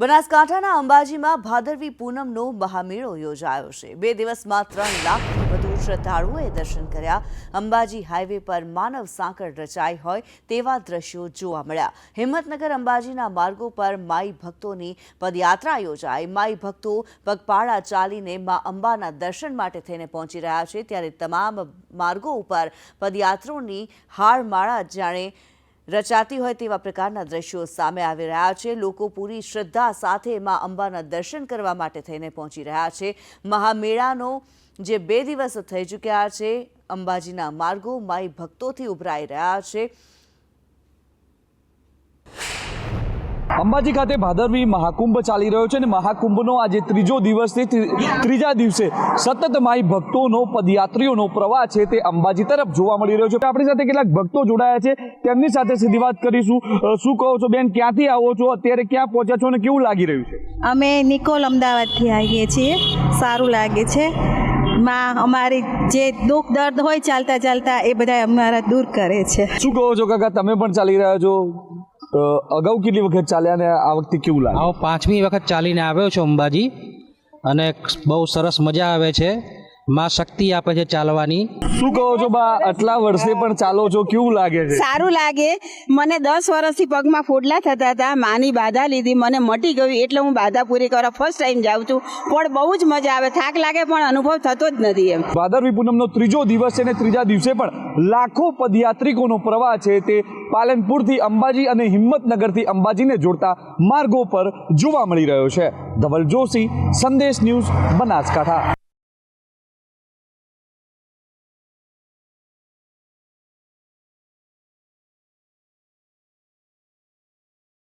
બનાસકાંઠાના અંબાજીમાં ભાદરવી પૂનમનો મહામેળો યોજાયો છે। 2 દિવસમાં 3 લાખથી વધુ શ્રદ્ધાળુઓએ દર્શન કર્યા। અંબાજી હાઈવે પર માનવ સાંકળ રચાઈ હોય તેવા દ્રશ્યો જોવા મળ્યા। હિંમતનગર અંબાજીના માર્ગો પર માઈ ભક્તોની પદયાત્રા યોજાઈ। માઈ ભક્તો પગપાળા ચાલીને મા અંબાના દર્શન માટે થઈને પહોંચી રહ્યા છે, ત્યારે તમામ માર્ગો ઉપર પદયાત્રીઓની હારમાળા જાણે રચાતી હોય તેવા પ્રકારના દ્રશ્યો સામે આવી રહ્યા છે। લોકો પૂરી શ્રદ્ધા સાથે માં અંબાના દર્શન કરવા માટે થઈને પહોંચી રહ્યા છે। મહામેળાનો જે 2 દિવસ થઈ ચૂક્યા છે, અંબાજીના માર્ગો માઈ ભક્તોથી ઉભરાઈ રહ્યા છે। અંબાજી ખાતે ભાદરવી મહાકુંભ ચાલી રહ્યો છે અને મહાકુંભનો આજે ત્રીજો દિવસ છે। ત્રીજા દિવસે સતત માઈ ભક્તોનો પદયાત્રીઓનો પ્રવાહ છે તે અંબાજી તરફ જોવા મળી રહ્યો છે। આપણી સાથે કેટલાક ભક્તો જોડાયા છે, તેમની સાથે સીધી વાત કરીશું। શું કહો છો બેન, ક્યાંથી આવો છો, અત્યારે ક્યાં પહોંચ્યા છો અને કેવું લાગી રહ્યું છે? અમે નિકોલ અમદાવાદથી આવીએ છીએ। સારું લાગે છે। માં અમારી જે દુઃખ દર્દ હોય ચાલતા ચાલતા એ બધા અમારા દૂર કરે છે। શું કહો છો કાકા, તમે પણ ચાલી રહ્યા છો? અગાઉ કેટલી વખત ચાલ્યા અને આ વખતે કેવું લાગે? આવો 5મી વખત ચાલીને આવ્યો છું અંબાજી અને બહુ સરસ મજા આવે છે। માં શક્તિ આપે છે ચાલવાની। શું કહો છો બા, આટલા વર્ષે પણ ચાલો છો, કેવું લાગે છે? સારું લાગે। મને 10 વર્ષથી પગમાં ફોડલા થતા હતા, માની બાધા લીધી, મને મટી ગયું એટલે હું બાધા પૂરી કરવા ફર્સ્ટ ટાઈમ જાઉં છું, પણ બહુ જ મજા આવે। થાક લાગે પણ અનુભવ થતો જ નથી એમ। ભાદરવી પૂનમનો ત્રીજો દિવસ છે અને ત્રીજા દિવસે પણ લાખો પદયાત્રિકોનો પ્રવાહ છે તે પાલનપુરથી અંબાજી અને હિંમતનગરથી અંબાજીને જોડતા માર્ગો પર જોવા મળી રહ્યો છે। ધવલ જોશી, સંદેશ ન્યૂઝ, બનાસકાંઠા।